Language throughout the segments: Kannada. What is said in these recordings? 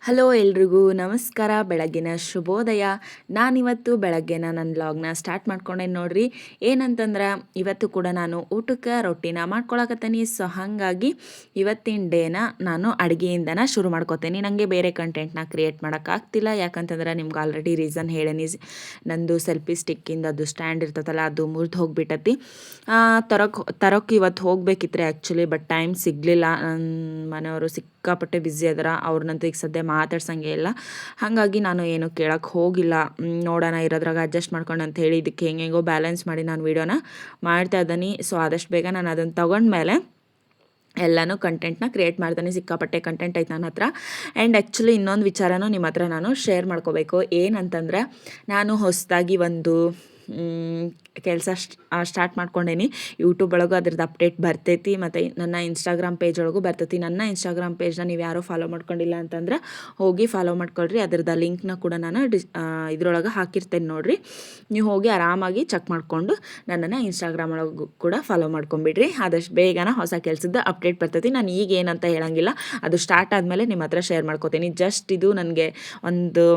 ಹಲೋ ಎಲ್ರಿಗೂ ನಮಸ್ಕಾರ, ಬೆಳಗ್ಗಿನ ಶುಭೋದಯ. ನಾನಿವತ್ತು ಬೆಳಗ್ಗೆನ ನನ್ನ ವ್ಲಾಗ್ನ ಸ್ಟಾರ್ಟ್ ಮಾಡ್ಕೊಂಡೆ ನೋಡ್ರಿ. ಏನಂತಂದ್ರೆ ಇವತ್ತು ಕೂಡ ನಾನು ಊಟಕ್ಕೆ ರೊಟ್ಟಿನ ಮಾಡ್ಕೊಳಕತ್ತೀನಿ. ಸೊ ಹಾಗಾಗಿ ಇವತ್ತಿನ ಡೇನ ನಾನು ಅಡುಗೆಯಿಂದನ ಶುರು ಮಾಡ್ಕೋತೀನಿ. ನನಗೆ ಬೇರೆ ಕಂಟೆಂಟ್ನ ಕ್ರಿಯೇಟ್ ಮಾಡೋಕ್ಕಾಗ್ತಿಲ್ಲ, ಯಾಕಂತಂದ್ರೆ ನಿಮ್ಗೆ ಆಲ್ರೆಡಿ ರೀಸನ್ ಹೇಳೇನಿ. ನಂದು ಸೆಲ್ಫಿ ಸ್ಟಿಕ್ಕಿಂದ ಅದು ಸ್ಟ್ಯಾಂಡ್ ಇರ್ತದಲ್ಲ, ಅದು ಮುರಿದು ಹೋಗಿಬಿಟ್ಟತಿ. ತರೋಕ್ಕೆ ಇವತ್ತು ಹೋಗ್ಬೇಕಿತ್ತು ಆ್ಯಕ್ಚುಲಿ, ಬಟ್ ಟೈಮ್ ಸಿಗಲಿಲ್ಲ. ನನ್ನ ಮನೆಯವರು ಸಿಕ್ಕಾಪಟ್ಟೆ ಬ್ಯುಸಿ ಅದರ, ಅವ್ರನ್ನಂತೂ ಈಗ ಸದ್ಯ ಮಾತಾಡ್ಸಂಗೆ ಇಲ್ಲ. ಹಾಗಾಗಿ ನಾನು ಏನು ಕೇಳೋಕ್ಕೆ ಹೋಗಿಲ್ಲ. ನೋಡೋಣ ಇರೋದ್ರಾಗ ಅಡ್ಜಸ್ಟ್ ಮಾಡ್ಕೊಂಡು ಅಂತ ಹೇಳಿ ಇದಕ್ಕೆ ಹೆಂಗೆಂಗೋ ಬ್ಯಾಲೆನ್ಸ್ ಮಾಡಿ ನಾನು ವೀಡಿಯೋನ ಮಾಡ್ತಾ ಇದ್ದೀನಿ. ಸೊ ಆದಷ್ಟು ಬೇಗ ನಾನು ಅದನ್ನು ತೊಗೊಂಡ್ಮೇಲೆ ಎಲ್ಲನೂ ಕಂಟೆಂಟ್ನ ಕ್ರಿಯೇಟ್ ಮಾಡ್ತೀನಿ. ಸಿಕ್ಕಾಪಟ್ಟೆ ಕಂಟೆಂಟ್ ಐತೆ ನನ್ನ ಹತ್ರ. ಆ್ಯಂಡ್ ಆ್ಯಕ್ಚುಲಿ ಇನ್ನೊಂದು ವಿಚಾರನೂ ನಿಮ್ಮ ಹತ್ರ ನಾನು ಶೇರ್ ಮಾಡ್ಕೋಬೇಕು. ಏನಂತಂದರೆ ನಾನು ಹೊಸದಾಗಿ ಒಂದು ಕೆಲಸ ಸ್ಟಾರ್ಟ್ ಮಾಡ್ಕೊಂಡೇನಿ. ಯೂಟ್ಯೂಬ್ ಒಳಗೂ ಅದ್ರದ್ದು ಅಪ್ಡೇಟ್ ಬರ್ತೈತಿ, ಮತ್ತು ನನ್ನ ಇನ್ಸ್ಟಾಗ್ರಾಮ್ ಪೇಜ್ ಒಳಗೂ ಬರ್ತೈತಿ. ನನ್ನ ಇನ್ಸ್ಟಾಗ್ರಾಮ್ ಪೇಜ್ನ ನೀವು ಯಾರೂ ಫಾಲೋ ಮಾಡ್ಕೊಂಡಿಲ್ಲ ಅಂತಂದ್ರೆ ಹೋಗಿ ಫಾಲೋ ಮಾಡ್ಕೊಳ್ರಿ. ಅದ್ರದ್ದು ಲಿಂಕ್ನ ಕೂಡ ನಾನು ಇದ್ರೊಳಗೆ ಹಾಕಿರ್ತೇನೆ ನೋಡಿರಿ. ನೀವು ಹೋಗಿ ಆರಾಮಾಗಿ ಚೆಕ್ ಮಾಡಿಕೊಂಡು ನನ್ನನ್ನು ಇನ್ಸ್ಟಾಗ್ರಾಮ್ ಒಳಗೂ ಕೂಡ ಫಾಲೋ ಮಾಡ್ಕೊಂಬಿಡ್ರಿ. ಆದಷ್ಟು ಬೇಗನ ಹೊಸ ಕೆಲಸದ ಅಪ್ಡೇಟ್ ಬರ್ತೈತಿ. ನಾನು ಈಗ ಏನಂತ ಹೇಳಂಗಿಲ್ಲ, ಅದು ಸ್ಟಾರ್ಟ್ ಆದಮೇಲೆ ನಿಮ್ಮ ಹತ್ರ ಶೇರ್ ಮಾಡ್ಕೋತೀನಿ. ಜಸ್ಟ್ ಇದು ನನಗೆ ಒಂದು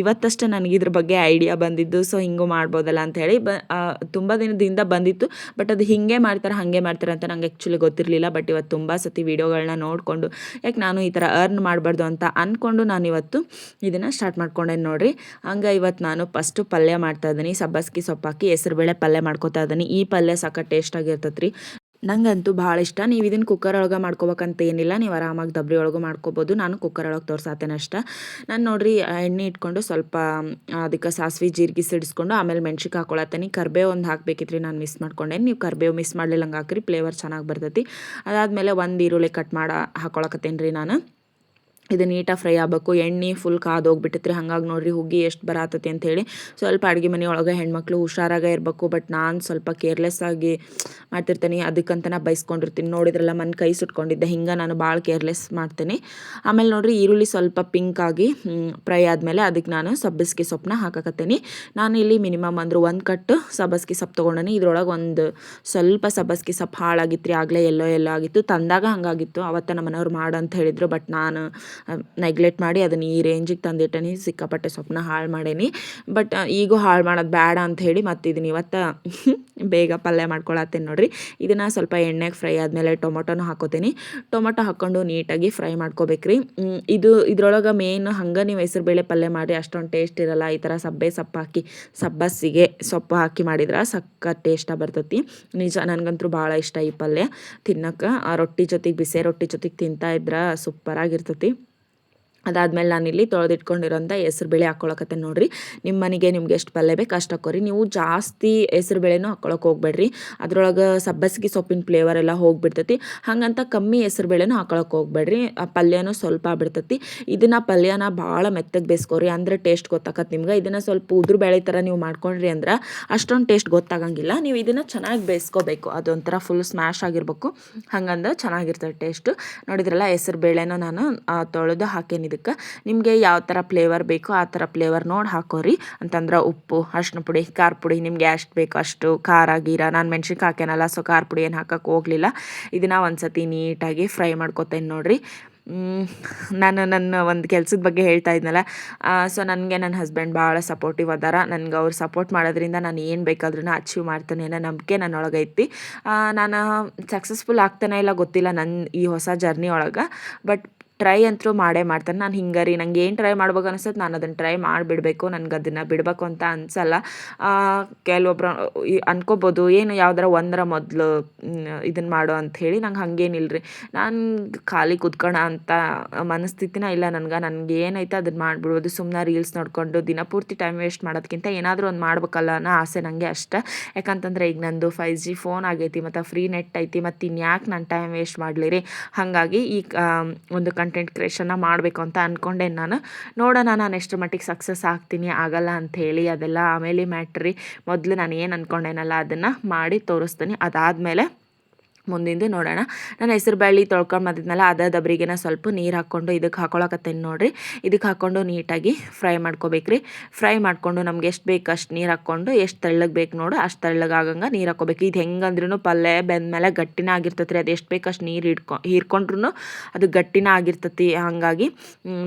ಇವತ್ತಷ್ಟೇ ನನಗೆ ಇದ್ರ ಬಗ್ಗೆ ಐಡಿಯಾ ಬಂದಿದ್ದು. ಸೊ ಹಿಂಗೂ ಮಾಡ್ಬೋದಲ್ಲ ಅಂತ ಹೇಳಿ ತುಂಬ ದಿನದಿಂದ ಬಂದಿತ್ತು. ಬಟ್ ಅದು ಹಾಗೆ ಮಾಡ್ತಾರೆ ಅಂತ ನಂಗೆ ಆ್ಯಕ್ಚುಲಿ ಗೊತ್ತಿರಲಿಲ್ಲ. ಬಟ್ ಇವತ್ತು ತುಂಬ ಸತಿ ವೀಡಿಯೋಗಳನ್ನ ನೋಡಿಕೊಂಡು ಯಾಕೆ ನಾನು ಈ ಥರ ಅರ್ನ್ ಮಾಡಬಾರ್ದು ಅಂತ ಅಂದ್ಕೊಂಡು ನಾನು ಇವತ್ತು ಇದನ್ನು ಸ್ಟಾರ್ಟ್ ಮಾಡ್ಕೊಂಡೆ ನೋಡಿರಿ. ಹಂಗೆ ಇವತ್ತು ನಾನು ಫಸ್ಟು ಪಲ್ಯ ಮಾಡ್ತಾಯಿದ್ದೀನಿ. ಸಬ್ಬಸ್ಗೆ ಸೊಪ್ಪು ಹಾಕಿ ಹೆಸರುಬೇಳೆ ಪಲ್ಯ ಮಾಡ್ಕೊತಾ ಇದ್ದೀನಿ. ಈ ಪಲ್ಯ ಸಖತ್ ಟೇಸ್ಟಾಗಿರ್ತೈತೆ ರೀ. ನಂಗಂತೂ ಭಾಳ ಇಷ್ಟ. ನೀವು ಇದನ್ನು ಕುಕ್ಕರ್ ಒಳಗೆ ಮಾಡ್ಕೋಬೇಕಂತ ಏನಿಲ್ಲ, ನೀವು ಆರಾಮಾಗಿ ದಬ್ರಿ ಒಳಗೆ ಮಾಡ್ಕೋಬೋದು. ನಾನು ಕುಕ್ಕರ್ ಒಳಗೆ ತೋರ್ಸಾತೇನೆ ಅಷ್ಟೇ. ನಾನು ನೋಡಿರಿ ಎಣ್ಣೆ ಇಟ್ಕೊಂಡು ಸ್ವಲ್ಪ ಅದಕ್ಕೆ ಸಾಸಿವೆ ಜೀರಿಗೆ ಸಿಡಿಸ್ಕೊಂಡು ಆಮೇಲೆ ಮೆಣ್ಸಿಗೆ ಹಾಕೊಳತ್ತೇನೆ. ಕರ್ಬೇವು ಒಂದು ಹಾಕ್ಬೇಕಿತ್ತು ರೀ, ನಾನು ಮಿಸ್ ಮಾಡ್ಕೊಂಡೇನಿ. ನೀವು ಕರ್ಬೇವು ಮಿಸ್ ಮಾಡಲಿಲ್ಲ ಹಂಗೆ ಹಾಕ್ರಿ, ಫ್ಲೇವರ್ ಚೆನ್ನಾಗಿ ಬರ್ತೈತಿ. ಅದಾದಮೇಲೆ ಒಂದು ಈರುಳ್ಳಿ ಕಟ್ ಮಾಡಿ ಹಾಕೊಳಕತ್ತೇನೆ ರೀ ನಾನು. ಇದು ನೀಟಾಗಿ ಫ್ರೈ ಆಗಬೇಕು. ಎಣ್ಣೆ ಫುಲ್ ಕಾದೋಗ್ಬಿಟ್ಟೈತ್ರಿ. ಹಂಗಾಗಿ ನೋಡಿರಿ ಹುಗ್ಗಿ ಎಷ್ಟು ಬರತ್ತೈತಿ ಅಂಥೇಳಿ. ಸ್ವಲ್ಪ ಅಡುಗೆ ಮನೆಯೊಳಗೆ ಹೆಣ್ಮಕ್ಳು ಹುಷಾರಾಗೇ ಇರಬೇಕು. ಬಟ್ ನಾನು ಸ್ವಲ್ಪ ಕೇರ್ಲೆಸ್ ಆಗಿ ಮಾಡ್ತಿರ್ತೀನಿ, ಅದಕ್ಕಂತ ನಾ ಬೈಸ್ಕೊಂಡಿರ್ತೀನಿ. ನೋಡಿದ್ರಲ್ಲ ಮನೆ ಕೈ ಸುಟ್ಕೊಂಡಿದ್ದೆ, ಹಿಂಗೆ ನಾನು ಭಾಳ ಕೇರ್ಲೆಸ್ ಮಾಡ್ತೀನಿ. ಆಮೇಲೆ ನೋಡಿರಿ ಈರುಳ್ಳಿ ಸ್ವಲ್ಪ ಪಿಂಕ್ ಆಗಿ ಫ್ರೈ ಆದಮೇಲೆ ಅದಕ್ಕೆ ನಾನು ಸಬ್ಬಸ್ಗೆ ಸೊಪ್ಪನ್ನ ಹಾಕಕತ್ತೀನಿ. ನಾನು ಇಲ್ಲಿ ಮಿನಿಮಮ್ ಅಂದ್ರೆ 1 ಕಟ್ಟು ಸಬ್ಬಸ್ಗೆ ಸೊಪ್ಪು ತೊಗೊಂಡೇನಿ. ಇದ್ರೊಳಗೆ ಒಂದು ಸ್ವಲ್ಪ ಸಬ್ಬಸ್ಗೆ ಸೊಪ್ಪು ಹಾಳಾಗಿತ್ತು ರೀ, ಆಗಲೇ ಎಲ್ಲೋ ಆಗಿತ್ತು. ತಂದಾಗ ಹಂಗಾಗಿತ್ತು. ಅವತ್ತು ನಮ್ಮ ಮನೆಯವ್ರು ಮಾಡು ಅಂತ ಹೇಳಿದರು, ಬಟ್ ನಾನು ನೆಗ್ಲೆಕ್ಟ್ ಮಾಡಿ ಅದನ್ನು ಈ ರೇಂಜಿಗೆ ತಂದಿಟ್ಟೇನಿ. ಸಿಕ್ಕಾಪಟ್ಟೆ ಸೊಪ್ಪನ್ನ ಹಾಳು ಮಾಡೇನಿ. ಬಟ್ ಈಗೂ ಹಾಳು ಮಾಡೋದು ಬೇಡ ಅಂತ ಹೇಳಿ ಮತ್ತು ಇದನ್ನು ಇವತ್ತು ಬೇಗ ಪಲ್ಯ ಮಾಡ್ಕೊಳತ್ತೇನೆ ನೋಡಿರಿ. ಇದನ್ನು ಸ್ವಲ್ಪ ಎಣ್ಣೆಗೆ ಫ್ರೈ ಆದಮೇಲೆ ಟೊಮೊಟೊನೂ ಹಾಕೋತೀನಿ. ಟೊಮೊಟೊ ಹಾಕ್ಕೊಂಡು ನೀಟಾಗಿ ಫ್ರೈ ಮಾಡ್ಕೋಬೇಕ್ರಿ. ಇದ್ರೊಳಗೆ ಮೇನ್ ಹಂಗೆ ನೀವು ಹೆಸರುಬೇಳೆ ಪಲ್ಯ ಮಾಡಿ ಅಷ್ಟೊಂದು ಟೇಸ್ಟ್ ಇರಲ್ಲ. ಈ ಥರ ಸೊಪ್ಪು ಹಾಕಿ ಸಬ್ಬಸ್ಸಿಗೆ ಸೊಪ್ಪು ಹಾಕಿ ಮಾಡಿದ್ರೆ ಸಕ್ಕ ಟೇಸ್ಟಾಗಿ ಬರ್ತೈತಿ. ನಿಜ ನನಗಂತೂ ಭಾಳ ಇಷ್ಟ ಈ ಪಲ್ಯ ತಿನ್ನೋಕೆ. ರೊಟ್ಟಿ ಜೊತೆಗೆ ಬಿಸಿ ರೊಟ್ಟಿ ಜೊತೆಗೆ ತಿಂತಾ ಇದ್ರೆ ಸೂಪರಾಗಿರ್ತೈತಿ. ಅದಾದಮೇಲೆ ನಾನಿಲ್ಲಿ ತೊಳೆದಿಟ್ಕೊಂಡಿರೋಂಥ ಹೆಸ್ರುಬೇಳೆ ಹಾಕ್ಕೊಳಕತ್ತೆ ನೋಡಿರಿ. ನಿಮ್ಮ ಮನೆಗೆ ನಿಮ್ಗೆ ಎಷ್ಟು ಪಲ್ಯ ಬೇಕು ಅಷ್ಟು ಹಾಕೋರಿ. ನೀವು ಜಾಸ್ತಿ ಹೆಸ್ರುಬೇಳೆನೂ ಹಾಕ್ಕೊಳಕ್ಕೆ ಹೋಗ್ಬೇಡ್ರಿ, ಅದ್ರೊಳಗೆ ಸಬ್ಬಸ್ಗೆ ಸೊಪ್ಪಿನ ಫ್ಲೇವರ್ ಎಲ್ಲ ಹೋಗಿಬಿಡ್ತೈತಿ. ಹಾಗಂತ ಕಮ್ಮಿ ಹೆಸ್ರುಬೇಳೆನೂ ಹಾಕ್ಕೊಳಕ್ಕೆ ಹೋಗ್ಬೇಡ್ರಿ, ಆ ಪಲ್ಯನೂ ಸ್ವಲ್ಪ ಬಿಡ್ತೈತಿ. ಇದನ್ನು ಪಲ್ಯನ ಭಾಳ ಮೆತ್ತಗೆ ಬೇಯಿಸ್ಕೊರಿ, ಅಂದರೆ ಟೇಸ್ಟ್ ಗೊತ್ತಾಗತ್ತೆ ನಿಮ್ಗೆ. ಇದನ್ನು ಸ್ವಲ್ಪ ಉದುರು ಬೇಳೆ ಥರ ನೀವು ಮಾಡ್ಕೊಂಡ್ರಿ ಅಂದ್ರೆ ಅಷ್ಟೊಂದು ಟೇಸ್ಟ್ ಗೊತ್ತಾಗಂಗಿಲ್ಲ. ನೀವು ಇದನ್ನು ಚೆನ್ನಾಗಿ ಬೇಯಿಸ್ಕೋಬೇಕು, ಅದೊಂಥರ ಫುಲ್ ಸ್ಮ್ಯಾಶ್ ಆಗಿರಬೇಕು. ಹಂಗಂದ್ರೆ ಚೆನ್ನಾಗಿರ್ತದೆ ಟೇಸ್ಟು. ನೋಡಿದ್ರಲ್ಲ ಹೆಸ್ರುಬೇಳೆನೂ ನಾನು ತೊಳೆದು ಹಾಕೇನಿ. ಇದಕ್ಕೆ ನಿಮಗೆ ಯಾವ ಥರ ಫ್ಲೇವರ್ ಬೇಕೋ ಆ ಥರ ಫ್ಲೇವರ್ ನೋಡಿ ಹಾಕೋರಿ. ಅಂತಂದ್ರೆ ಉಪ್ಪು, ಅರಿಶಿನ ಪುಡಿ, ಖಾರ ಪುಡಿ ನಿಮ್ಗೆ ಎಷ್ಟು ಬೇಕೋ ಅಷ್ಟು, ಖಾರ ಗೀರ. ನಾನು ಮೆಣ್ಸಿನ್ಕಾಯಿ ಹಾಕೇನಲ್ಲ, ಸೊ ಖಾರ ಪುಡಿ ಏನು ಹಾಕೋಕ್ಕೆ ಹೋಗಲಿಲ್ಲ. ಇದನ್ನು ಒಂದು ಸತಿ ನೀಟಾಗಿ ಫ್ರೈ ಮಾಡ್ಕೊತೇನೆ ನೋಡಿರಿ. ನಾನು ನನ್ನ ಒಂದು ಕೆಲಸದ ಬಗ್ಗೆ ಹೇಳ್ತಾ ಇದ್ನಲ್ಲ, ಸೊ ನನಗೆ ನನ್ನ ಹಸ್ಬೆಂಡ್ ಭಾಳ ಸಪೋರ್ಟಿವ್ ಅದಾರ. ನನಗೆ ಅವ್ರು ಸಪೋರ್ಟ್ ಮಾಡೋದ್ರಿಂದ ನಾನು ಏನು ಬೇಕಾದ್ರೂ ಅಚೀವ್ ಮಾಡ್ತೇನೆ ಅನ್ನೋ ನಂಬಿಕೆ ನನ್ನೊಳಗೈತಿ. ನಾನು ಸಕ್ಸಸ್ಫುಲ್ ಆಗ್ತಾನೆ ಇಲ್ಲ ಗೊತ್ತಿಲ್ಲ ನನ್ನ ಈ ಹೊಸ ಜರ್ನಿ ಒಳಗೆ, ಬಟ್ ಟ್ರೈ ಅಂತೂ ಮಾಡೇ ಮಾಡ್ತಾನೆ. ನಾನು ಹಿಂಗೆ ರೀ, ನಂಗೆ ಏನು ಟ್ರೈ ಮಾಡ್ಬೇಕು ಅನಿಸ್ತದೆ ನಾನು ಅದನ್ನು ಟ್ರೈ ಮಾಡಿಬಿಡ್ಬೇಕು. ನನಗೆ ಅದನ್ನು ಬಿಡಬೇಕು ಅಂತ ಅನಿಸಲ್ಲ. ಕೆಲವೊಬ್ರು ಅನ್ಕೋಬೋದು ಏನು ಯಾವ್ದಾರ ಒಂದರ ಮೊದಲು ಇದನ್ನು ಮಾಡೋ ಅಂಥೇಳಿ. ನಂಗೆ ಹಂಗೇನಿಲ್ಲ ರೀ, ನಾನು ಖಾಲಿ ಕುತ್ಕೋಣ ಅಂತ ಮನಸ್ಥಿತಿನ ಇಲ್ಲ ನನಗೆ ಏನೈತೆ ಅದನ್ನು ಮಾಡಿಬಿಡ್ಬೋದು. ಸುಮ್ಮನೆ ರೀಲ್ಸ್ ನೋಡಿಕೊಂಡು ದಿನಪೂರ್ತಿ ಟೈಮ್ ವೇಸ್ಟ್ ಮಾಡೋದಕ್ಕಿಂತ ಏನಾದರೂ ಒಂದು ಮಾಡ್ಬೇಕಲ್ಲ ಅನ್ನೋ ಆಸೆ ನನಗೆ ಅಷ್ಟೇ. ಯಾಕಂತಂದರೆ ಈಗ ನಂದು 5G ಫೋನ್ ಆಗೈತಿ, ಮತ್ತು ಫ್ರೀ ನೆಟ್ ಐತಿ, ಮತ್ತು ಇನ್ಯಾಕೆ ನಾನು ಟೈಮ್ ವೇಸ್ಟ್ ಮಾಡಲಿ ರೀ. ಹಾಗಾಗಿ ಈಗ ಒಂದು ಕಂಟೆಂಟ್ ಕ್ರಿಯೇಷನ್ನ ಮಾಡಬೇಕು ಅಂತ ಅಂದ್ಕೊಂಡೆ ನಾನು. ನೋಡೋಣ ನಾನು ಎಷ್ಟು ಮಟ್ಟಿಗೆ ಸಕ್ಸಸ್ ಆಗ್ತೀನಿ ಆಗಲ್ಲ ಅಂಥೇಳಿ, ಅದೆಲ್ಲ ಆಮೇಲೆ ಮ್ಯಾಟ್ರಿ. ಮೊದಲು ನಾನು ಏನು ಅಂದ್ಕೊಂಡೇನಲ್ಲ ಅದನ್ನು ಮಾಡಿ ತೋರಿಸ್ತೀನಿ. ಅದಾದಮೇಲೆ ಮುಂದಿಂದು ನೋಡೋಣ. ನಾನು ಹೆಸರು ಬೇಳೆ ತೊಳ್ಕೊಂಡು ಬಂದಿದ್ನಲ್ಲ ಅದೇ ದಬ್ರಿಗೆನ ಸ್ವಲ್ಪ ನೀರು ಹಾಕ್ಕೊಂಡು ಇದಕ್ಕೆ ಹಾಕೊಳಕತ್ತೇನೆ ನೋಡಿರಿ. ಇದಕ್ಕೆ ಹಾಕ್ಕೊಂಡು ನೀಟಾಗಿ ಫ್ರೈ ಮಾಡ್ಕೋಬೇಕ್ರಿ. ಫ್ರೈ ಮಾಡಿಕೊಂಡು ನಮ್ಗೆ ಎಷ್ಟು ಬೇಕು ಅಷ್ಟು ನೀರು ಹಾಕ್ಕೊಂಡು ಎಷ್ಟು ತೆಳ್ಳಗೆ ಬೇಕು ನೋಡು ಅಷ್ಟು ತೆಳ್ಳಗೆ ಆಗಂಗೆ ನೀರು ಹಾಕ್ಕೋಬೇಕು. ಇದು ಹೆಂಗಂದ್ರೂ ಪಲ್ಯ ಬೆಂದ್ಮೇಲೆ ಗಟ್ಟಿನ ಆಗಿರ್ತೈತಿ ರೀ. ಅದು ಎಷ್ಟು ಬೇಕು ಅಷ್ಟು ನೀರು ಹೀರ್ಕೊಂಡ್ರು ಅದು ಗಟ್ಟಿನ ಆಗಿರ್ತೈತಿ. ಹಾಗಾಗಿ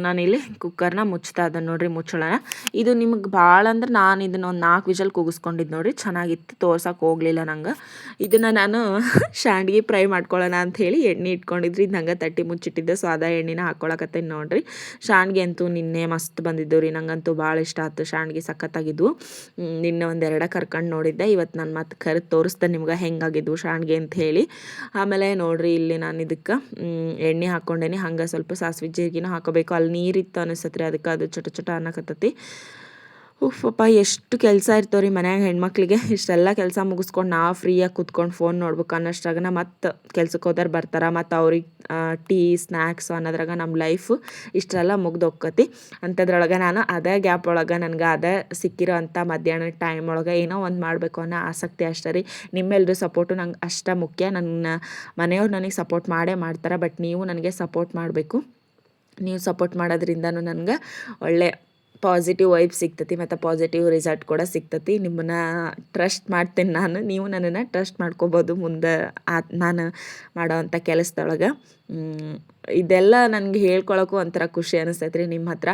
ನಾನಿಲ್ಲಿ ಕುಕ್ಕರ್ನ ಮುಚ್ತಾ ಅದನ್ನು ನೋಡಿರಿ ಮುಚ್ಚೋಣ. ಇದು ನಿಮ್ಗೆ ಭಾಳ ಅಂದ್ರೆ ನಾನು ಇದನ್ನು ಒಂದು 4 ವಿಷಲ್ ಕೂಗಿಸ್ಕೊಂಡಿದ್ದು ನೋಡಿರಿ. ಚೆನ್ನಾಗಿತ್ತು, ತೋರ್ಸೋಕೆ ಹೋಗಲಿಲ್ಲ ನಂಗೆ. ಇದನ್ನು ನಾನು ಶಾಂಡ್ಗೆ ಫ್ರೈ ಮಾಡ್ಕೊಳ್ಳೋಣ ಅಂಥೇಳಿ ಎಣ್ಣೆ ಇಟ್ಕೊಂಡಿದ್ರಿ. ಇದು ಹಂಗೆ ತಟ್ಟಿ ಮುಚ್ಚಿಟ್ಟಿದ್ದೆ. ಸೊ ಅದ ಎಣ್ಣೆನ ಹಾಕ್ಕೊಳಕತ್ತೇನೆ ನೋಡಿರಿ. ಶಾಂಡ್ಗೆ ಅಂತೂ ನಿನ್ನೆ ಮಸ್ತ್ ಬಂದಿದ್ದವು ರೀ. ನಂಗಂತೂ ಭಾಳ ಇಷ್ಟ ಆಯ್ತು. ಶಾಂಡ್ಗೆ ಸಖತ್ತಾಗಿದ್ವು. ನಿನ್ನೆ ಒಂದೆರಡ ಕರ್ಕೊಂಡು ನೋಡಿದ್ದೆ. ಇವತ್ತು ನಾನು ಮತ್ತೆ ಕರೆದು ತೋರಿಸ್ದೆ ನಿಮ್ಗೆ ಹೆಂಗಾಗಿದ್ವು ಶಾಂಡ್ಗೆ ಅಂತ ಹೇಳಿ. ಆಮೇಲೆ ನೋಡಿರಿ ಇಲ್ಲಿ ನಾನು ಇದಕ್ಕೆ ಎಣ್ಣೆ ಹಾಕ್ಕೊಂಡೇನಿ. ಹಂಗೆ ಸ್ವಲ್ಪ ಸಾಸಿವೆ ಜೀರಿಗೆನೂ ಹಾಕೋಬೇಕು. ಅಲ್ಲಿ ನೀರಿತ್ತು ಅನಿಸ್ತತ್ರಿ, ಅದಕ್ಕೆ ಅದು ಚಟ ಚಟ ಅನ್ನಕತ್ತತಿ. ಉಫಪ್ಪ ಎಷ್ಟು ಕೆಲಸ ಇರ್ತಾವ್ರಿ ಮನ್ಯಾಗ ಹೆಣ್ಮಕ್ಳಿಗೆ. ಇಷ್ಟೆಲ್ಲ ಕೆಲಸ ಮುಗಿಸ್ಕೊಂಡು ನಾವು ಫ್ರೀಯಾಗಿ ಕೂತ್ಕೊಂಡು ಫೋನ್ ನೋಡ್ಬೇಕು ಅನ್ನೋಷ್ಟ್ರಾಗ ಮತ್ತು ಕೆಲ್ಸಕ್ಕೆ ಹೋದವ್ರು ಬರ್ತಾರೆ. ಮತ್ತು ಅವ್ರಿಗೆ ಟೀ ಸ್ನ್ಯಾಕ್ಸು ಅನ್ನೋದ್ರಾಗ ನಮ್ಮ ಲೈಫು ಇಷ್ಟೆಲ್ಲ ಮುಗ್ದೋಕ್ಕತಿ. ಅಂಥದ್ರೊಳಗೆ ನಾನು ಅದೇ ಗ್ಯಾಪ್ ಒಳಗೆ ನನಗೆ ಅದೇ ಸಿಕ್ಕಿರೋ ಅಂಥ ಮಧ್ಯಾಹ್ನದ ಟೈಮ್ ಒಳಗೆ ಏನೋ ಒಂದು ಮಾಡಬೇಕು ಅನ್ನೋ ಆಸಕ್ತಿ ಅಷ್ಟೇ ರೀ. ನಿಮ್ಮೆಲ್ಲರೂ ಸಪೋರ್ಟು ನಂಗೆ ಅಷ್ಟೇ ಮುಖ್ಯ. ನನ್ನ ಮನೆಯವ್ರು ನನಗೆ ಸಪೋರ್ಟ್ ಮಾಡೇ ಮಾಡ್ತಾರೆ. ಬಟ್ ನೀವು ನನಗೆ ಸಪೋರ್ಟ್ ಮಾಡಬೇಕು. ನೀವು ಸಪೋರ್ಟ್ ಮಾಡೋದ್ರಿಂದನೂ ನನಗೆ ಒಳ್ಳೆ ಪಾಸಿಟಿವ್ ವೈಬ್ ಸಿಗ್ತತಿ ಮತ್ತು ಪಾಸಿಟಿವ್ ರಿಸಲ್ಟ್ ಕೂಡ ಸಿಗ್ತತಿ. ನಿಮ್ಮನ್ನು ಟ್ರಸ್ಟ್ ಮಾಡ್ತೀನಿ ನಾನು. ನೀವು ನನ್ನನ್ನು ಟ್ರಸ್ಟ್ ಮಾಡ್ಕೋಬೋದು ಮುಂದೆ ನಾನು ಮಾಡೋವಂಥ ಕೆಲಸದೊಳಗೆ. ಇದೆಲ್ಲ ನನಗೆ ಹೇಳ್ಕೊಳಕ್ಕೂ ಒಂಥರ ಖುಷಿ ಅನಿಸ್ತೈತೆ ರೀ ನಿಮ್ಮ ಹತ್ರ.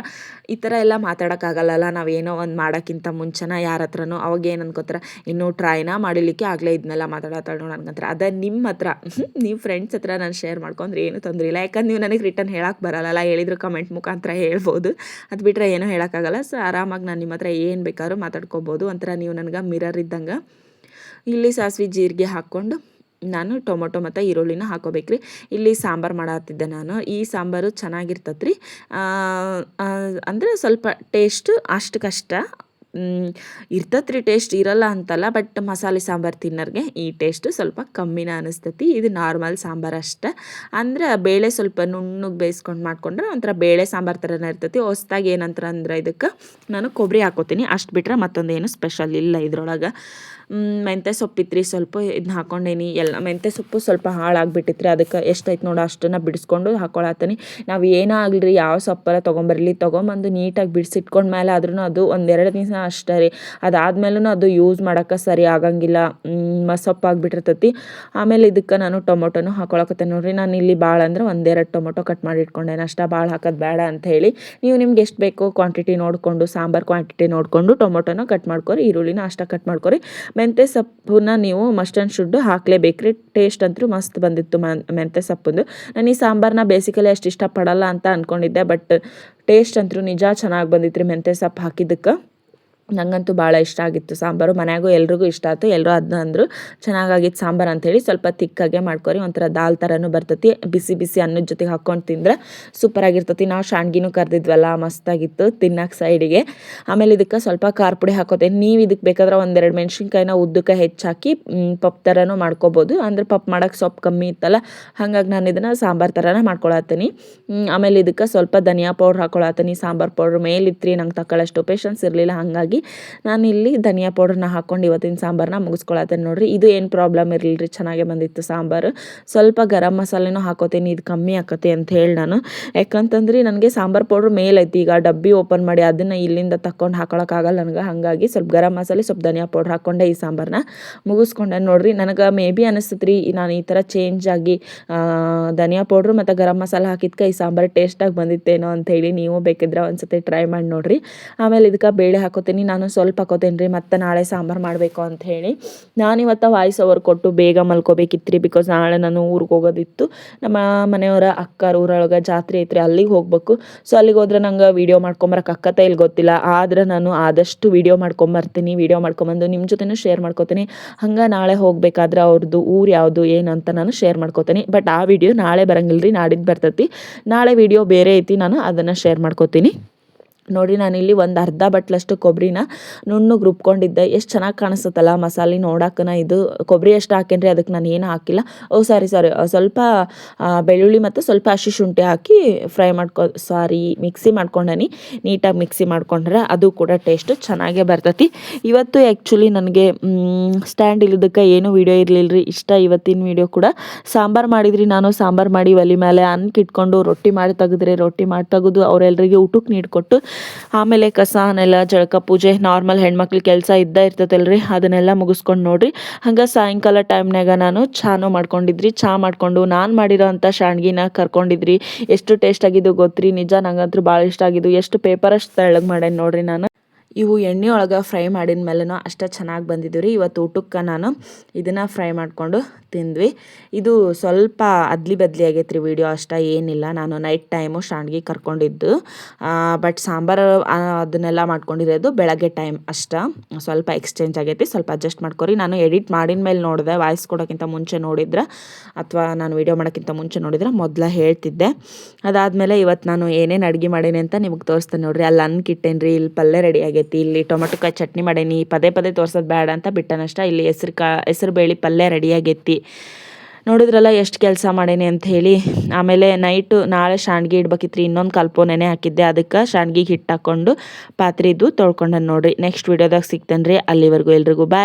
ಈ ಥರ ಎಲ್ಲ ಮಾತಾಡೋಕ್ಕಾಗಲ್ಲಲ್ಲ. ನಾವೇನೋ ಒಂದು ಮಾಡೋಕ್ಕಿಂತ ಮುಂಚೆನ ಯಾರ ಹತ್ರನೂ ಅವಾಗ ಏನು ಅನ್ಕೋತಾರೆ, ಇನ್ನೂ ಟ್ರೈನ ಮಾಡಿಲಿಕ್ಕೆ ಆಗಲೇ ಇದನ್ನೆಲ್ಲ ಮಾತಾಡತ್ತಾಳೆ ನೋಡಿ ಅನ್ಕೊಂತಾರೆ. ಅದೇ ನಿಮ್ಮ ಹತ್ರ ನೀವು ಫ್ರೆಂಡ್ಸ್ ಹತ್ರ ನಾನು ಶೇರ್ ಮಾಡ್ಕೊಂಡ್ರೆ ಏನೂ ತೊಂದರೆ ಇಲ್ಲ. ಯಾಕಂದ್ರೆ ನೀವು ನನಗೆ ರಿಟರ್ನ್ ಹೇಳಕ್ಕೆ ಬರಲ್ಲ. ಹೇಳಿದ್ರು ಕಮೆಂಟ್ ಮುಖಾಂತರ ಹೇಳ್ಬೋದು. ಅದು ಬಿಟ್ಟರೆ ಏನೂ ಹೇಳೋಕ್ಕಾಗಲ್ಲ. ಸೊ ಆರಾಮಾಗಿ ನಾನು ನಿಮ್ಮ ಹತ್ರ ಏನು ಬೇಕಾದ್ರೂ ಮಾತಾಡ್ಕೋಬೋದು. ಒಂಥರ ನೀವು ನನಗೆ ಮಿರರ್ ಇದ್ದಂಗೆ. ಇಲ್ಲಿ ಸಾಸಿವೆ ಜೀರಿಗೆ ಹಾಕ್ಕೊಂಡು ನಾನು ಟೊಮೊಟೊ ಮತ್ತು ಈರುಳ್ಳಿನ ಹಾಕೋಬೇಕ್ರಿ. ಇಲ್ಲಿ ಸಾಂಬಾರು ಮಾಡತ್ತಿದ್ದೆ ನಾನು. ಈ ಸಾಂಬಾರು ಚೆನ್ನಾಗಿರ್ತತ್ರಿ. ಅಂದರೆ ಸ್ವಲ್ಪ ಟೇಸ್ಟು ಅಷ್ಟಕ್ಕಷ್ಟ ಇರ್ತತ್ರಿ. ಟೇಸ್ಟ್ ಇರಲ್ಲ ಅಂತಲ್ಲ, ಬಟ್ ಮಸಾಲೆ ಸಾಂಬಾರು ತಿನ್ನೋರಿಗೆ ಈ ಟೇಸ್ಟು ಸ್ವಲ್ಪ ಕಮ್ಮಿನ ಅನಿಸ್ತತಿ. ಇದು ನಾರ್ಮಲ್ ಸಾಂಬಾರು ಅಷ್ಟೆ. ಅಂದ್ರೆ ಬೇಳೆ ಸ್ವಲ್ಪ ನುಣ್ಣಗೆ ಬೇಯಿಸ್ಕೊಂಡು ಮಾಡ್ಕೊಂಡ್ರೆ ಒಂಥರ ಬೇಳೆ ಸಾಂಬಾರು ಥರನೇ ಇರ್ತೈತಿ. ಹೊಸ್ದಾಗಿ ಏನಂತಾರೆ ಅಂದ್ರೆ ಇದಕ್ಕೆ ನಾನು ಕೊಬ್ಬರಿ ಹಾಕೋತೀನಿ. ಅಷ್ಟು ಬಿಟ್ಟರೆ ಮತ್ತೊಂದೇನು ಸ್ಪೆಷಲ್ ಇಲ್ಲ ಇದ್ರೊಳಗೆ. ಮೆಂತ್ಯ ಸೊಪ್ಪಿತ್ರಿ ಸ್ವಲ್ಪ ಇದನ್ನ ಹಾಕ್ಕೊಂಡೇನಿ. ಎಲ್ಲ ಮೆಂತ್ಯ ಸೊಪ್ಪು ಸ್ವಲ್ಪ ಹಾಳಾಗಿಬಿಟ್ಟಿತ್ರಿ. ಅದಕ್ಕೆ ಎಷ್ಟೈತೆ ನೋಡು ಅಷ್ಟನ್ನು ಬಿಡಿಸ್ಕೊಂಡು ಹಾಕ್ಕೊಳತ್ತೀನಿ. ನಾವು ಏನೇ ಆಗಲಿ ಯಾವ ಸೊಪ್ಪರ ತೊಗೊಂಬಂದು ನೀಟಾಗಿ ಬಿಡಿಸಿಟ್ಕೊಂಡ್ಮೇಲೆ ಆದ್ರೂ ಅದು ಒಂದೆರಡು ದಿವಸ ಅಷ್ಟೇ ರೀ. ಅದಾದ್ಮೇಲೂ ಅದು ಯೂಸ್ ಮಾಡೋಕ್ಕೆ ಸರಿ ಆಗಂಗಿಲ್ಲ, ಸೊಪ್ಪಾಗಿಬಿಟ್ಟಿರ್ತೈತಿ. ಆಮೇಲೆ ಇದಕ್ಕೆ ನಾನು ಟೊಮೊಟೊನು ಹಾಕೊಳಕತ್ತೆ ನೋಡಿರಿ. ನಾನು ಇಲ್ಲಿ ಭಾಳ ಅಂದ್ರೆ 1-2 ಟೊಮೊಟೊ ಕಟ್ ಮಾಡಿ ಇಟ್ಕೊಂಡೇನೆ ಅಷ್ಟೇ. ಭಾಳ ಹಾಕೋದು ಬೇಡ ಅಂಥೇಳಿ. ನೀವು ನಿಮ್ಗೆ ಎಷ್ಟು ಬೇಕೋ ಕ್ವಾಂಟಿಟಿ ನೋಡಿಕೊಂಡು, ಸಾಂಬಾರು ಕ್ವಾಂಟಿಟಿ ನೋಡಿಕೊಂಡು ಟೊಮೊಟೊನ ಕಟ್ ಮಾಡ್ಕೊರಿ, ಈರುಳ್ಳಿನ ಅಷ್ಟೇ ಕಟ್ ಮಾಡ್ಕೊರಿ. ಮೆಂತ್ಯ ಸೊಪ್ಪನ್ನ ನೀವು ಮಸ್ಟ್ ಆ್ಯಂಡ್ ಶುಡ್ ಹಾಕಲೇಬೇಕ್ರಿ. ಟೇಸ್ಟ್ ಅಂತೂ ಮಸ್ತ್ ಬಂದಿತ್ತು ಮೆಂತ್ಯ ಸೊಪ್ಪಂದು. ನಾನು ಈ ಸಾಂಬಾರನ್ನ ಬೇಸಿಕಲಿ ಅಷ್ಟು ಇಷ್ಟಪಡಲ್ಲ ಅಂತ ಅಂದ್ಕೊಂಡಿದ್ದೆ. ಬಟ್ ಟೇಸ್ಟ್ ಅಂತೂ ನಿಜ ಚೆನ್ನಾಗಿ ಬಂದಿತ್ತು ರೀ ಮೆಂತ್ಯ ಸೊಪ್ಪು ಹಾಕಿದ್ದಕ್ಕೆ. ನನಗಂತೂ ಭಾಳ ಇಷ್ಟ ಆಗಿತ್ತು ಸಾಂಬಾರು. ಮನ್ಯಾಗೂ ಎಲ್ರಿಗೂ ಇಷ್ಟ ಆಯ್ತು. ಎಲ್ಲರೂ ಅದನ್ನ ಅಂದರು ಚೆನ್ನಾಗಾಗಿತ್ತು ಸಾಂಬಾರು ಅಂಥೇಳಿ. ಸ್ವಲ್ಪ ತಿಕ್ಕಾಗೆ ಮಾಡ್ಕೊರಿ. ಒಂಥರ ದಾಲ್ ಥರನೂ ಬರ್ತೈತಿ. ಬಿಸಿ ಬಿಸಿ ಅನ್ನದ ಜೊತೆಗೆ ಹಾಕ್ಕೊಂಡು ತಿಂದರೆ ಸೂಪರಾಗಿರ್ತೈತಿ. ನಾವು ಶಾಂಡ್ಗಿನೂ ಕರೆದಿದ್ವಲ್ಲ, ಮಸ್ತಾಗಿತ್ತು ತಿನ್ನಕ್ಕೆ ಸೈಡಿಗೆ. ಆಮೇಲೆ ಇದಕ್ಕೆ ಸ್ವಲ್ಪ ಖಾರ ಪುಡಿ ಹಾಕೋತೇನೆ. ನೀವು ಇದಕ್ಕೆ ಬೇಕಾದ್ರೆ 1-2 ಮೆಣಸಿನ್ಕಾಯಿನ ಉದ್ದಕ್ಕೆ ಹೆಚ್ಚಾಕಿ ಪಪ್ಪು ಥರನೂ ಮಾಡ್ಕೋಬೋದು. ಅಂದರೆ ಪಪ್ಪು ಮಾಡೋಕ್ಕೆ ಸೊಪ್ಪು ಕಮ್ಮಿ ಇತ್ತಲ್ಲ, ಹಾಗಾಗಿ ನಾನು ಇದನ್ನು ಸಾಂಬಾರು ಥರನೇ ಮಾಡ್ಕೊಳತ್ತೀನಿ. ಆಮೇಲೆ ಇದಕ್ಕೆ ಸ್ವಲ್ಪ ಧನಿಯಾ ಪೌಡ್ರ್ ಹಾಕೊಳತ್ತೀನಿ. ಸಾಂಬಾರು ಪೌಡ್ರ್ ಮೇಲಿತ್ತು ರೀ, ನಂಗೆ ತಗೊಳ್ಳೋಷ್ಟು ಪೇಷನ್ಸ್ ಇರಲಿಲ್ಲ. ಹಾಗಾಗಿ ನಾನಿಲ್ಲಿ ಧನಿಯಾ ಪೌಡ್ರನ್ನ ಹಾಕ್ಕೊಂಡು ಇವತ್ತಿನ ಸಾಂಬಾರನ್ನ ಮುಗಿಸ್ಕೊಳತ್ತೇನೆ ನೋಡಿರಿ. ಇದು ಏನು ಪ್ರಾಬ್ಲಮ್ ಇರಲಿಲ್ಲ ರೀ, ಚೆನ್ನಾಗೇ ಬಂದಿತ್ತು ಸಾಂಬಾರು. ಸ್ವಲ್ಪ ಗರಂ ಮಸಾಲೆನೂ ಹಾಕೋತೀನಿ. ಇದು ಕಮ್ಮಿ ಆಕತಿ ಅಂತ ಹೇಳಿ ನಾನು. ಯಾಕಂತಂದ್ರೆ ನನಗೆ ಸಾಂಬಾರು ಪೌಡ್ರ್ ಮೇಲೈತಿ. ಈಗ ಡಬ್ಬಿ ಓಪನ್ ಮಾಡಿ ಅದನ್ನು ಇಲ್ಲಿಂದ ತಗೊಂಡು ಹಾಕೊಳಕ್ಕಾಗಲ್ಲ ನನಗೆ. ಹಾಗಾಗಿ ಸ್ವಲ್ಪ ಗರಂ ಮಸಾಲೆ, ಸ್ವಲ್ಪ ಧನಿಯಾ ಪೌಡ್ರ್ ಹಾಕ್ಕೊಂಡೆ ಈ ಸಾಂಬಾರನ್ನ ಮುಗಿಸ್ಕೊಂಡೆ ನೋಡಿರಿ. ನನಗೆ ಮೇ ಬಿ ಅನಿಸ್ತತ್ರಿ ನಾನು ಈ ಥರ ಚೇಂಜ್ ಆಗಿ ಧನಿಯಾ ಪೌಡ್ರು ಮತ್ತು ಗರಂ ಮಸಾಲೆ ಹಾಕಿದ್ಕೆ ಈ ಸಾಂಬಾರು ಟೇಸ್ಟಾಗಿ ಬಂದಿತ್ತೇನೋ ಅಂಥೇಳಿ ನೀವು ಬೇಕಿದ್ರೆ ಒಂದ್ಸತಿ ಟ್ರೈ ಮಾಡಿ ನೋಡಿರಿ. ಆಮೇಲೆ ಇದಕ್ಕೆ ಬೇಳೆ ಹಾಕೋತೀನಿ. ನಾನು ಸ್ವಲ್ಪ ಹಾಕೋತೇನೆ ರೀ, ಮತ್ತು ನಾಳೆ ಸಾಂಬಾರು ಮಾಡಬೇಕು ಅಂಥೇಳಿ. ನಾನಿವತ್ತು ವಾಯ್ಸ್ ಓವರ್ ಕೊಟ್ಟು ಬೇಗ ಮಲ್ಕೋಬೇಕಿತ್ತು ರೀ. ಬಿಕಾಸ್ ನಾಳೆ ನಾನು ಊರಿಗೆ ಹೋಗೋದಿತ್ತು. ನಮ್ಮ ಮನೆಯವರ ಅಕ್ಕರ ಊರೊಳಗೆ ಜಾತ್ರೆ ಐತ್ರಿ, ಅಲ್ಲಿಗೆ ಹೋಗ್ಬೇಕು. ಸೊ ಅಲ್ಲಿಗೆ ಹೋದ್ರೆ ನಂಗೆ ವೀಡಿಯೋ ಮಾಡ್ಕೊಂಬರಕ್ಕೆ ಅಕ್ಕತ್ತ ಇಲ್ಲಿ ಗೊತ್ತಿಲ್ಲ. ಆದ್ರೆ ನಾನು ಆದಷ್ಟು ವೀಡಿಯೋ ಮಾಡ್ಕೊಂಬರ್ತೀನಿ. ವೀಡಿಯೋ ಮಾಡ್ಕೊಂಬಂದು ನಿಮ್ಮ ಜೊತೆನೂ ಶೇರ್ ಮಾಡ್ಕೋತೀನಿ. ಹಂಗೆ ನಾಳೆ ಹೋಗ್ಬೇಕಾದ್ರೆ ಅವ್ರದ್ದು ಊರು ಯಾವುದು ಏನು ಅಂತ ನಾನು ಶೇರ್ ಮಾಡ್ಕೋತೀನಿ. ಬಟ್ ಆ ವಿಡಿಯೋ ನಾಳೆ ಬರಂಗಿಲ್ಲ ರೀ, ನಾಡಿದ್ದು ಬರ್ತೈತಿ. ನಾಳೆ ವಿಡಿಯೋ ಬೇರೆ ಐತಿ, ನಾನು ಅದನ್ನು ಶೇರ್ ಮಾಡ್ಕೋತೀನಿ. ನೋಡಿರಿ ನಾನಿಲ್ಲಿ ಒಂದು ಅರ್ಧ ಬಟ್ಲಷ್ಟು ಕೊಬ್ಬರಿನ ನುಣ್ಣಗೆ ರುಬ್ಕೊಂಡಿದ್ದೆ. ಎಷ್ಟು ಚೆನ್ನಾಗಿ ಕಾಣಿಸ್ತಲ್ಲ ಮಸಾಲೆ ನೋಡಕ್ಕನ. ಇದು ಕೊಬ್ಬರಿ ಎಷ್ಟು ಹಾಕೇನ್ರಿ, ಅದಕ್ಕೆ ನಾನು ಏನು ಹಾಕಿಲ್ಲ. ಸಾರಿ ಸ್ವಲ್ಪ ಬೆಳ್ಳುಳ್ಳಿ ಮತ್ತು ಸ್ವಲ್ಪ ಹಸಿ ಶುಂಠಿ ಹಾಕಿ ಮಿಕ್ಸಿ ಮಾಡ್ಕೊಂಡನಿ. ನೀಟಾಗಿ ಮಿಕ್ಸಿ ಮಾಡ್ಕೊಂಡ್ರೆ ಅದು ಕೂಡ ಟೇಸ್ಟು ಚೆನ್ನಾಗೇ ಬರ್ತೈತಿ. ಇವತ್ತು ಆ್ಯಕ್ಚುಲಿ ನನಗೆ ಸ್ಟ್ಯಾಂಡ್ ಇಲ್ಲದಕ್ಕೆ ಏನೂ ವೀಡಿಯೋ ಇರಲಿಲ್ಲ ರೀ. ಇವತ್ತಿನ ವೀಡಿಯೋ ಕೂಡ ಸಾಂಬಾರು ಮಾಡಿದ್ರಿ. ನಾನು ಸಾಂಬಾರು ಮಾಡಿ ಒಲೆ ಮೇಲೆ ಇಟ್ಕೊಂಡು ರೊಟ್ಟಿ ಮಾಡಿ ತೆಗೆದು ಅವರೆಲ್ಲರಿಗೆ ಊಟಕ್ಕೆ ನೀಡಿಕೊಟ್ಟು ಆಮೇಲೆ ಕಸ ನೆಲ ಜಳಕ ಪೂಜೆ ನಾರ್ಮಲ್ ಹೆಣ್ಮಕ್ಳಿಗೆ ಕೆಲಸ ಇರ್ತೈತಲ್ರಿ, ಅದನ್ನೆಲ್ಲ ಮುಗಿಸ್ಕೊಂಡು ನೋಡ್ರಿ. ಹಂಗೆ ಸಾಯಂಕಾಲ ಟೈಮ್ನಾಗ ನಾನು ಚಾನು ಮಾಡ್ಕೊಂಡಿದ್ರಿ. ಚಾ ಮಾಡಿಕೊಂಡು ನಾನು ಮಾಡಿರೋ ಅಂಥ ಶಾಣ್ಗಿನ ಕರ್ಕೊಂಡಿದ್ರಿ. ಎಷ್ಟು ಟೇಸ್ಟ್ ಆಗಿದ್ದು ಗೊತ್ತ್ರಿ. ನಿಜ ನಂಗಂತೂ ಭಾಳ ಇಷ್ಟ ಆಗಿದ್ದು. ಎಷ್ಟು ಪೇಪರಷ್ಟು ತೆಳ್ಳಗೆ ಮಾಡೇನಿ ನೋಡ್ರಿ ನಾನು. ಇವು ಎಣ್ಣೆ ಒಳಗೆ ಫ್ರೈ ಮಾಡಿದ ಮೇಲೂ ಅಷ್ಟೇ ಚೆನ್ನಾಗಿ ಬಂದಿದ್ದು ರೀ. ಇವತ್ತು ಊಟಕ್ಕೆ ನಾನು ಇದನ್ನು ಫ್ರೈ ಮಾಡಿಕೊಂಡು ತಿಂದ್ವಿ. ಇದು ಸ್ವಲ್ಪ ಅದ್ಲಿ ಬದ್ಲಿ ಆಗೈತೆ ರೀ ವಿಡಿಯೋ, ಅಷ್ಟೇ ಏನಿಲ್ಲ. ನಾನು ನೈಟ್ ಟೈಮು ಶಾಣ್ಗಿ ಕರ್ಕೊಂಡಿದ್ದು, ಬಟ್ ಸಾಂಬಾರು ಅದನ್ನೆಲ್ಲ ಮಾಡ್ಕೊಂಡಿರೋದು ಬೆಳಗ್ಗೆ ಟೈಮ್ ಅಷ್ಟೇ. ಸ್ವಲ್ಪ ಎಕ್ಸ್ಚೇಂಜ್ ಆಗೈತಿ, ಸ್ವಲ್ಪ ಅಡ್ಜಸ್ಟ್ ಮಾಡ್ಕೊರಿ. ನಾನು ಎಡಿಟ್ ಮಾಡಿದ ಮೇಲೆ ನೋಡಿದೆ, ವಾಯ್ಸ್ ಕೊಡೋಕ್ಕಿಂತ ಮುಂಚೆ ನೋಡಿದ್ರೆ ಅಥವಾ ನಾನು ವಿಡಿಯೋ ಮಾಡೋಕ್ಕಿಂತ ಮುಂಚೆ ನೋಡಿದ್ರೆ ಮೊದಲ ಹೇಳ್ತಿದ್ದೆ. ಅದಾದಮೇಲೆ ಇವತ್ತು ನಾನು ಏನೇನು ಅಡುಗೆ ಮಾಡೀನಿ ಅಂತ ನಿಮಗೆ ತೋರಿಸ್ತೇನೆ ನೋಡಿರಿ. ಅಲ್ಲಿ ಅನ್ನಕ್ಕಿಟ್ಟೇನಿ ರೀ, ಇಲ್ಲಿ ಪಲ್ಯ ರೆಡಿ ಆಗೈತಿ, ಇಲ್ಲಿ ಟೊಮೆಟೊಕಾಯಿ ಚಟ್ನಿ ಮಾಡೇನಿ. ಪದೇ ತೋರ್ಸೋದು ಬೇಡ ಅಂತ ಬಿಟ್ಟನಷ್ಟ. ಇಲ್ಲಿ ಹೆಸರು ಬೇಳೆ ಪಲ್ಯ ರೆಡಿ ಆಗೈತಿ. ನೋಡಿದ್ರಲ್ಲ ಎಷ್ಟು ಕೆಲಸ ಮಾಡೇನಿ ಅಂತ ಹೇಳಿ. ಆಮೇಲೆ ನಾಳೆ ಶಾಣ್ಗಿ ಇಡ್ಬೇಕಿತ್ತು ರೀ. ಇನ್ನೊಂದು ಕಲ್ಪು ನೆನೆ ಹಾಕಿದ್ದೆ, ಅದಕ್ಕೆ ಶಾಣ್ಗಿಗೆ ಹಿಟ್ಟು ಹಾಕ್ಕೊಂಡು ಪಾತ್ರೆದು ತೊಳ್ಕೊಂಡನು ನೋಡಿರಿ. ನೆಕ್ಸ್ಟ್ ವಿಡಿಯೋದಾಗ ಸಿಗ್ತೇನೆ ರೀ. ಅಲ್ಲಿವರೆಗೂ ಎಲ್ರಿಗೂ ಬಾಯ್.